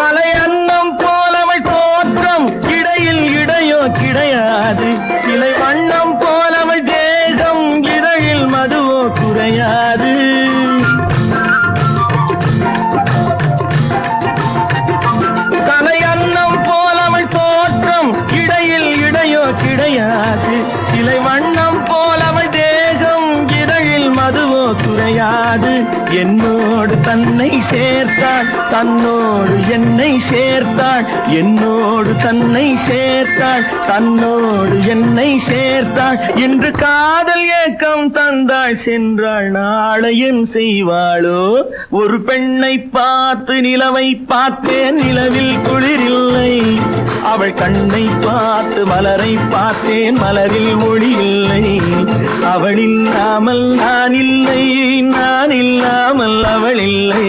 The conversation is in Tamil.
கலை அன்னம் போலவள் தோற்றம் இடையில் இடையோ கிடையாது சிலை வண்ணம் போலவள் தேகம் இதழில் மதுவோ குறையாது கலை அன்னம் போலவள் தோற்றம் இடையில் இடையோ கிடையாது சிலை வண்ணம் போலவள் தேகம் இதழில் மதுவோ குறையாது என்னோடு தன்னை சேர்த்தாள் தன்னோடு என்னை சேர்த்தாள் என்னோடு தன்னை சேர்த்தாள் தன்னோடு என்னை சேர்த்தாள் இன்று காதல் ஏக்கம் தந்தாள் சென்றாள் நாளை என் செய்வாளோ ஒரு பெண்ணை பார்த்து நிலவை பார்த்தேன் நிலவில் குளிரில்லை அவள் கண்ணை பார்த்து மலரை பார்த்தேன் மலரில் மொழி இல்லை அவள் இல்லாமல் நான் இல்லை நான் இல்லாமல் அவள் இல்லை.